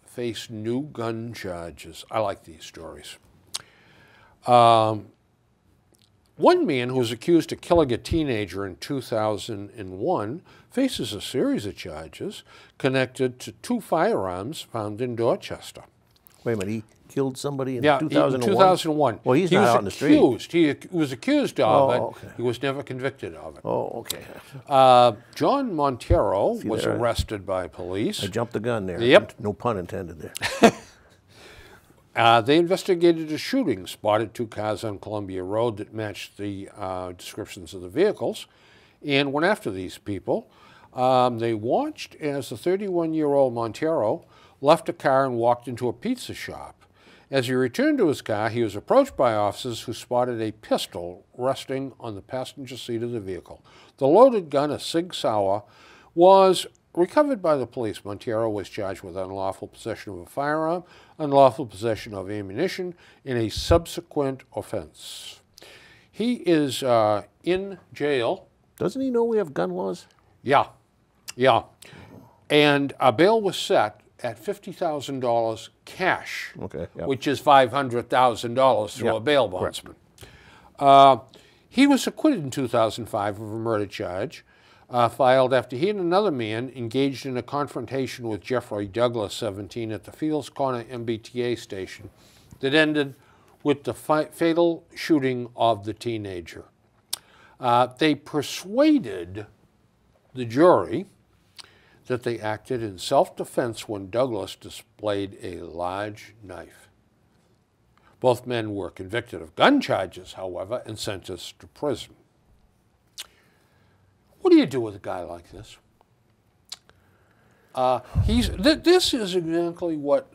face new gun charges. I like these stories. One man who was accused of killing a teenager in 2001 faces a series of charges connected to 2 firearms found in Dorchester. Wait a minute, he killed somebody in 2001? In 2001. Well, he's not out on the street. He was accused of it. Okay. He was never convicted of it. Oh, okay. John Montero was arrested by police. I jumped the gun there. Yep. No pun intended there. They investigated a shooting, spotted 2 cars on Columbia Road that matched the descriptions of the vehicles, and went after these people. They watched as the 31-year-old Montero left a car and walked into a pizza shop. As he returned to his car, he was approached by officers who spotted a pistol resting on the passenger seat of the vehicle. The loaded gun, a Sig Sauer, was recovered by the police. Montero was charged with unlawful possession of a firearm, unlawful possession of ammunition, and a subsequent offense. He is in jail. Doesn't he know we have gun laws? Yeah, yeah. And a bail was set at $50,000 cash, which is $500,000 through a bail bondsman. He was acquitted in 2005 of a murder charge filed after he and another man engaged in a confrontation with Jeffrey Douglas, 17, at the Fields Corner MBTA station that ended with the fatal shooting of the teenager. They persuaded the jury that they acted in self-defense when Douglas displayed a large knife. Both men were convicted of gun charges, however, and sentenced to prison. What do you do with a guy like this? This is exactly what,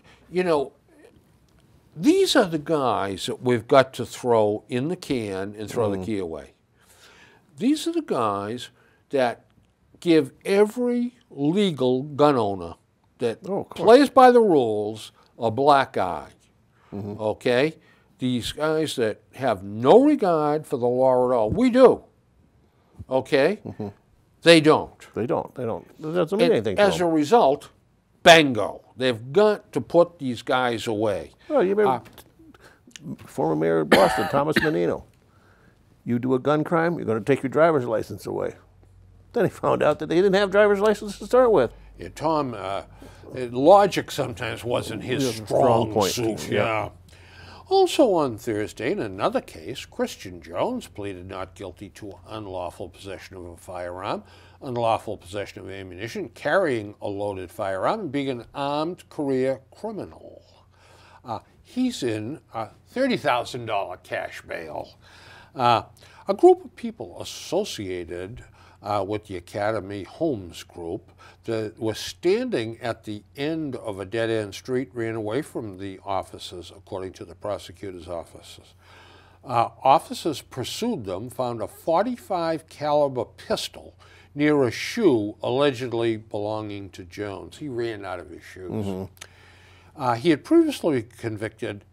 these are the guys that we've got to throw in the can and throw the key away. These are the guys that give every legal gun owner that plays by the rules a black eye. Okay? These guys that have no regard for the law at all. We do. Okay? They don't. They don't. That doesn't mean anything to as them. a result, bango. They've got to put these guys away. Well, you remember former mayor of Boston, Thomas Menino. You do a gun crime, you're going to take your driver's license away. Then he found out that they didn't have driver's license to start with. Yeah, Tom, logic sometimes wasn't his strong suit. Yeah. Also on Thursday, in another case, Christian Jones pleaded not guilty to unlawful possession of a firearm, unlawful possession of ammunition, carrying a loaded firearm, and being an armed career criminal. He's in a $30,000 cash bail. A group of people associated with the Academy Homes Group that was standing at the end of a dead-end street ran away from the officers, according to the prosecutor's offices. Officers pursued them, found a .45 caliber pistol near a shoe allegedly belonging to Jones. He ran out of his shoes. He had previously been convicted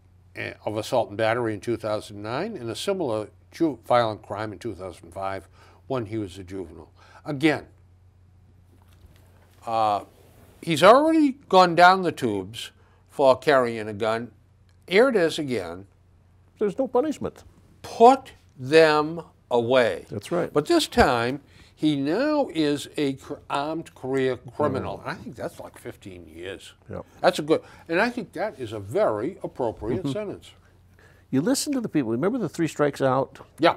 of assault and battery in 2009 and a similar violent crime in 2005 when he was a juvenile. Again, he's already gone down the tubes for carrying a gun. Here it is again. There's no punishment. Put them away. That's right. But this time, he now is a armed career criminal. I think that's like 15 years. Yep. That's a good, and I think that is a very appropriate sentence. You listen to the people. Remember the 3 strikes out? Yeah.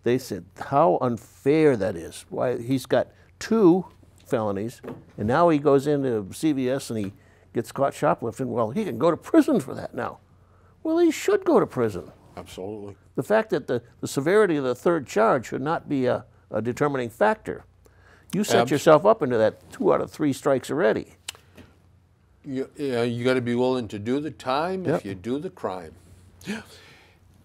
They said how unfair that is. Why, he's got 2 felonies, and now he goes into CVS and he gets caught shoplifting. Well, he can go to prison for that now. Well, he should go to prison. Absolutely. The fact that the severity of the 3rd charge should not be a determining factor. You set yourself up into that 2 out of 3 strikes already. You got to be willing to do the time Yep. if you do the crime.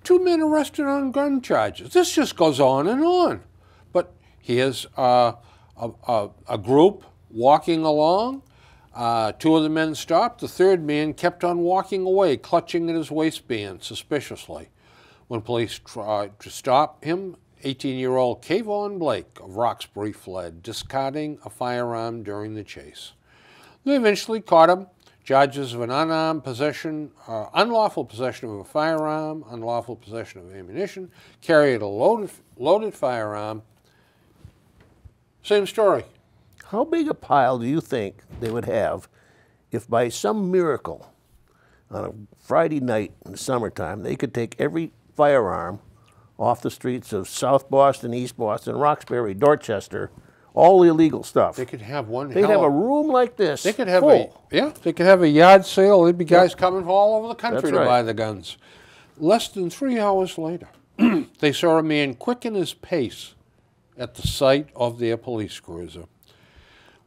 2 men arrested on gun charges. This just goes on and on. But here's a group walking along. 2 of the men stopped. The 3rd man kept on walking away, clutching at his waistband suspiciously. When police tried to stop him, 18-year-old Kayvon Blake of Roxbury fled, discarding a firearm during the chase. They eventually caught him. Charges of an unarmed possession, unlawful possession of a firearm, unlawful possession of ammunition, carried a loaded firearm. Same story. How big a pile do you think they would have if by some miracle on a Friday night in the summertime they could take every firearm off the streets of South Boston, East Boston, Roxbury, Dorchester, all the illegal stuff? They could have one. They'd have a room like this. They could have full. they could have a yard sale. There'd be guys coming from all over the country That's to right. buy the guns. Less than 3 hours later, they saw a man quicken his pace at the sight of their police cruiser.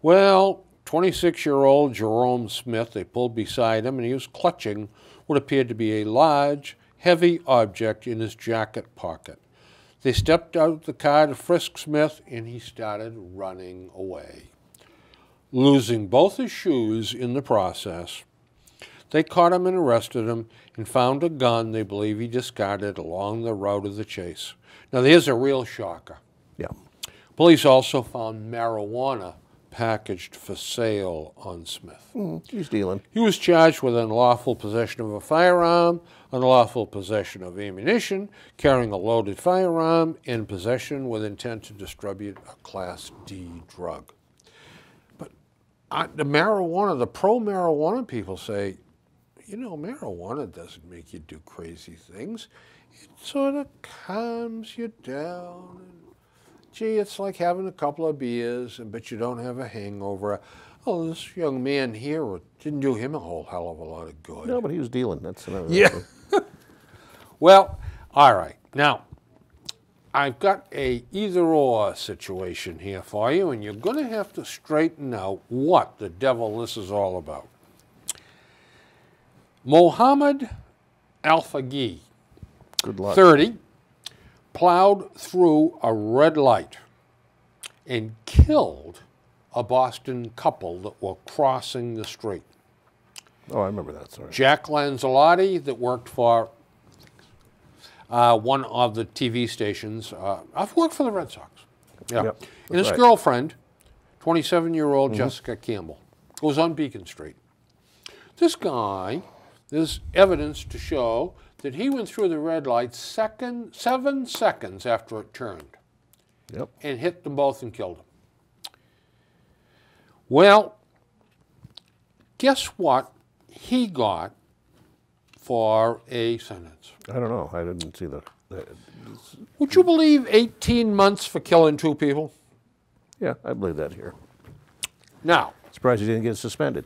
Well, 26-year-old Jerome Smith, they pulled beside him, and he was clutching what appeared to be a large, heavy object in his jacket pocket. They stepped out of the car to frisk Smith, and he started running away, losing both his shoes in the process. They caught him and arrested him and found a gun they believe he discarded along the route of the chase. Now, there's a real shocker. Yeah. Police also found marijuana packaged for sale on Smith. He's dealing. He was charged with unlawful possession of a firearm, unlawful possession of ammunition, carrying a loaded firearm, and possession with intent to distribute a Class D drug. But the marijuana, the pro-marijuana people say, you know, marijuana doesn't make you do crazy things. It sort of calms you down. And, gee, it's like having a couple of beers, but you don't have a hangover. Oh, this young man here didn't do him a whole hell of a lot of good. No, but he was dealing. That's another Yeah. Well, all right. Now, I've got a either-or situation here for you, and you're going to have to straighten out what the devil this is all about. Mohammed Al-Faqih, Good luck. 30, plowed through a red light and killed a Boston couple that were crossing the street. Oh, I remember that story. Jack Lanzalotti, that worked for one of the TV stations. I've worked for the Red Sox. Yeah. Yep, and his right. girlfriend, 27-year-old Jessica Campbell, goes on Beacon Street. This guy, there's evidence to show that he went through the red light 7 seconds after it turned. Yep. And hit them both and killed them. Well, guess what he got for a sentence? I don't know. I didn't see the Would you believe 18 months for killing 2 people? yeah, I believe that here. Now, Surprised he didn't get suspended.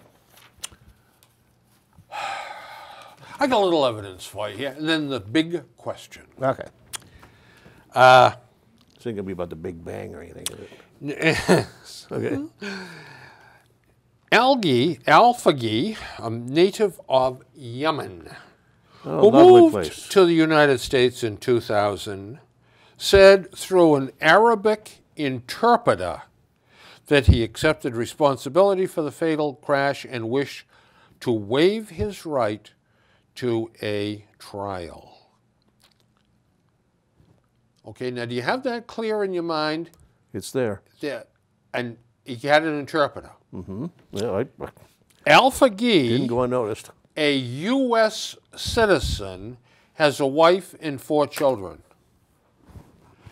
I got a little evidence for you here, and then the big question. Okay. It's not going to be about the Big Bang or anything, is it? Okay. Al-Faqih, a native of Yemen, who moved to the United States in 2000, said through an Arabic interpreter that he accepted responsibility for the fatal crash and wished to waive his right to a trial. Okay, now do you have that clear in your mind? It's there. Yeah, and he had an interpreter. Mm-hmm. Yeah, Alpha Gee, didn't go unnoticed. A U.S. citizen, has a wife and 4 children.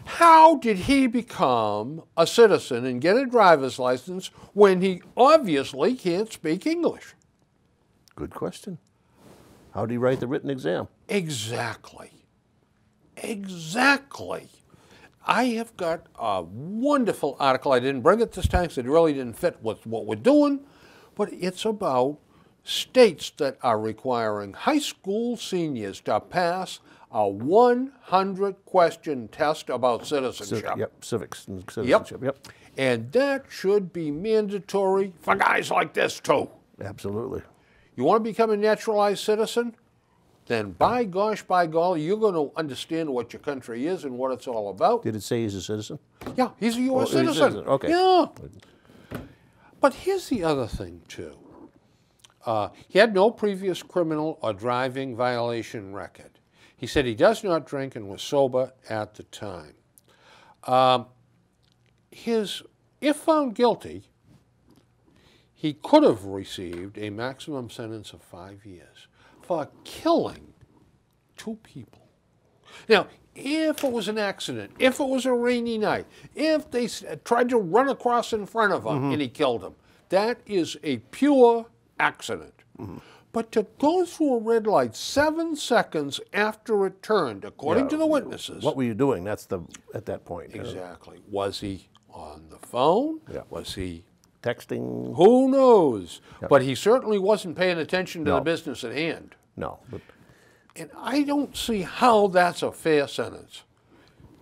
How did he become a citizen and get a driver's license when he obviously can't speak English? Good question. How did he write the written exam? Exactly. Exactly. I have got a wonderful article. I didn't bring it this time because it really didn't fit with what we're doing, but it's about states that are requiring high school seniors to pass a 100-question test about citizenship. Civics and citizenship. Yep. And that should be mandatory for guys like this, too. Absolutely. You want to become a naturalized citizen? Then by gosh, by golly, you're going to understand what your country is and what it's all about. Did it say he's a citizen? Yeah, he's a U.S. citizen. Okay. Yeah. But here's the other thing, too. He had no previous criminal or driving violation record. He said he does not drink and was sober at the time. If found guilty, he could have received a maximum sentence of 5 years for killing 2 people. Now, if it was an accident, if it was a rainy night, if they tried to run across in front of him and he killed him, that is a pure accident. But to go through a red light 7 seconds after it turned, according to the witnesses. What were you doing? That's at that point. Exactly. Was he on the phone? Yeah. Was he texting? Who knows? Yep. But he certainly wasn't paying attention to the business at hand. No. But and I don't see how that's a fair sentence.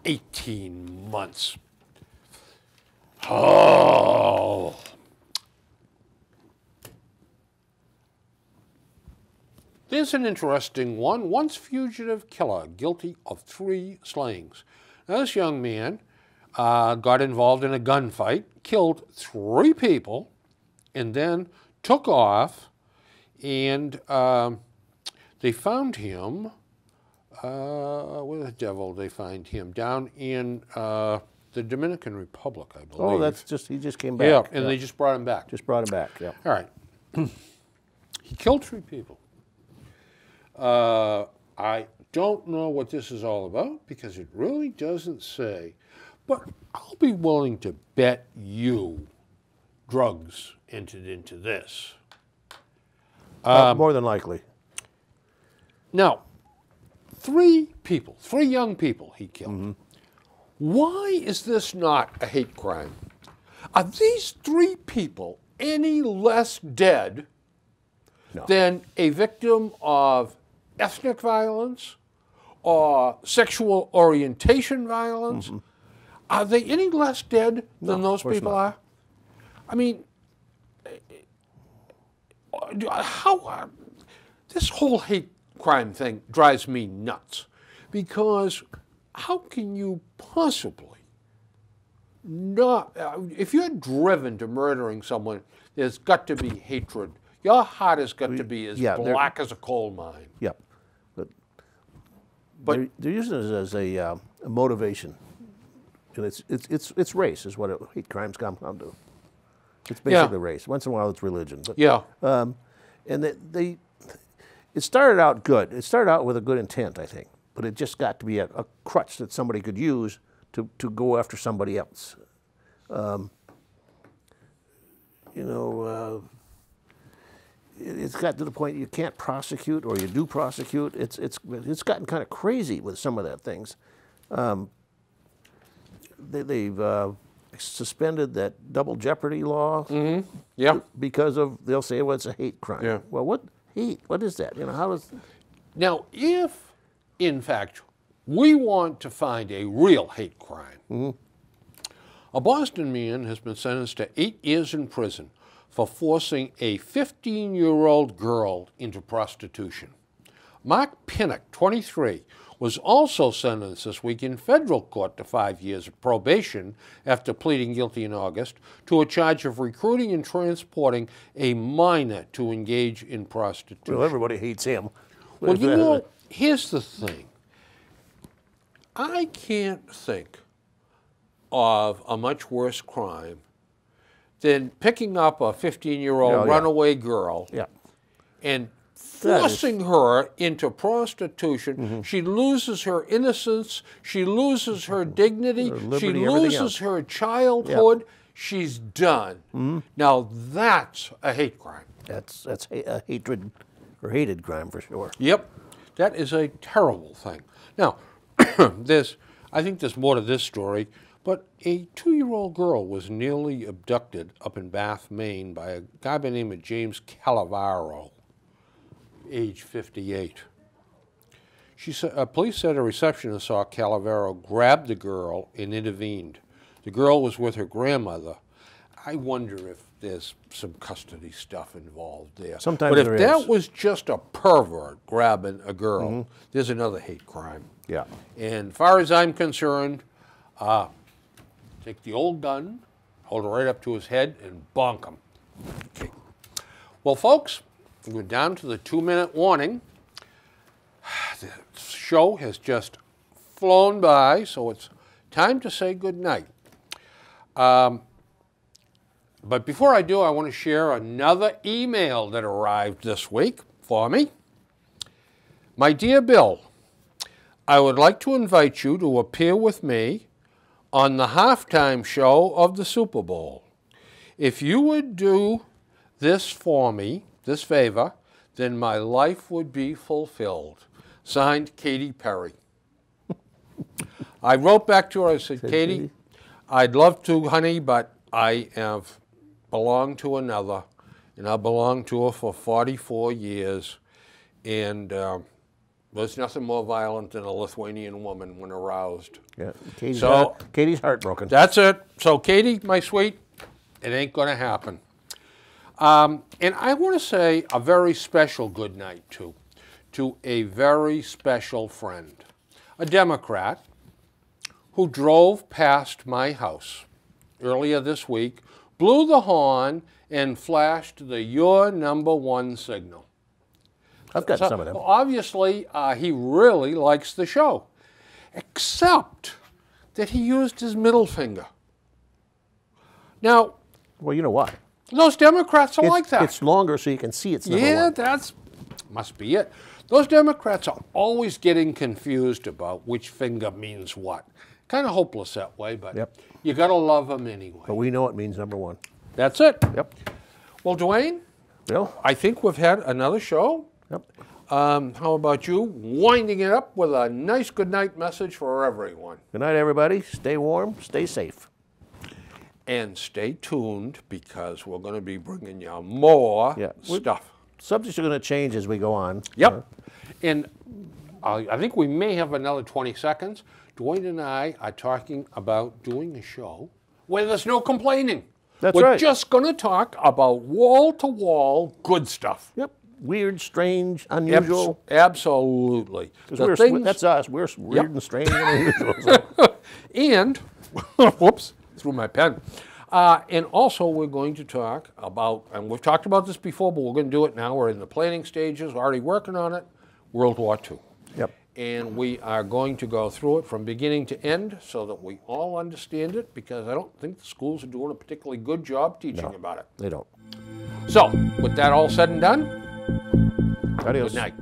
18 months. Oh. There's an interesting one. Once fugitive killer guilty of 3 slayings. Now, this young man got involved in a gunfight, killed 3 people, and then took off, and they found him, where the devil they find him? Down in the Dominican Republic, I believe. Oh, he just came back. Yeah, and they just brought him back. Just brought him back, yeah. All right. He killed 3 people. I don't know what this is all about because it really doesn't say, but I'll be willing to bet you drugs entered into this. More than likely. Now, 3 young people he killed. Why is this not a hate crime? Are these 3 people any less dead than a victim of ethnic violence or sexual orientation violence? Are they any less dead than those people are? I mean, how this whole hate crime thing drives me nuts, because how can you possibly not, if you're driven to murdering someone, there's got to be hatred. Your heart has got to be as black as a coal mine. Yep. But they're using it as a motivation, and it's race is what hate crimes come down to. It's basically race. Once in a while, it's religion. But, and it started out good. It started out with a good intent, I think, but it just got to be a crutch that somebody could use to go after somebody else. It's got to the point you can't prosecute, or you do prosecute. It's gotten kind of crazy with some of that things. They've suspended that double jeopardy law. Because they'll say, well, it's a hate crime. Yeah. Well, what hate? What is that? How is? Now, if in fact we want to find a real hate crime, a Boston man has been sentenced to 8 years in prison for forcing a 15-year-old girl into prostitution. Mark Pinnock, 23, was also sentenced this week in federal court to 5 years of probation after pleading guilty in August to a charge of recruiting and transporting a minor to engage in prostitution. Well, everybody hates him. Well, you know, here's the thing. I can't think of a much worse crime than picking up a 15-year-old runaway girl and forcing her into prostitution. She loses her innocence. She loses her dignity. She loses her childhood. She's done. Now, that's a hate crime. That's a hatred or hated crime for sure. Yep. That is a terrible thing. Now, I think there's more to this story, but a 2-year-old girl was nearly abducted up in Bath, Maine by a guy by the name of James Calavaro, age 58. Police said a receptionist saw Calavaro grab the girl and intervened. The girl was with her grandmother. I wonder if there's some custody stuff involved there. Sometimes but if there is. that was just a pervert grabbing a girl, there's another hate crime. Yeah. And as far as I'm concerned, take the old gun, hold it right up to his head, and bonk him. Okay. Well, folks, we're down to the 2-minute warning. The show has just flown by, so it's time to say goodnight. But before I do, I want to share another email that arrived this week for me. My dear Bill, I would like to invite you to appear with me on the halftime show of the Super Bowl. If you would do this for me, this favor, then my life would be fulfilled. Signed, Katy Perry. I wrote back to her, I said, Katy, I'd love to, honey, but I have belonged to another, and I belonged to her for 44 years, and there's nothing more violent than a Lithuanian woman when aroused. Yeah, Katie's heartbroken. That's it. So, Katy, my sweet, it ain't going to happen. And I want to say a very special good night, too, to a very special friend, a Democrat who drove past my house earlier this week, blew the horn, and flashed the "You're number one" signal. I've got some of them. Obviously, he really likes the show, except that he used his middle finger. Now, well, you know why? Those Democrats are like that. It's longer so you can see it's number one. Yeah, that must be it. Those Democrats are always getting confused about which finger means what. Kind of hopeless that way, but you got to love them anyway. But we know it means number one. That's it. Yep. Well, Duane, Bill, I think we've had another show. Yep. How about you winding it up with a nice goodnight message for everyone? Good night, everybody. Stay warm, stay safe. And stay tuned because we're going to be bringing you more stuff. Subjects are going to change as we go on. Yep. And I think we may have another 20 seconds. Duane and I are talking about doing a show where there's no complaining. That's We're right. just going to talk about wall-to-wall good stuff. Yep. Weird, strange, unusual. Absolutely. That's us. We're weird and strange and unusual. So. And, whoops, threw my pen. And also we're going to talk about, and we've talked about this before, but we're going to do it now. We're in the planning stages, we're already working on it, World War II. Yep. And we are going to go through it from beginning to end so that we all understand it, because I don't think the schools are doing a particularly good job teaching about it. They don't. So, with that all said and done, Adios. good night.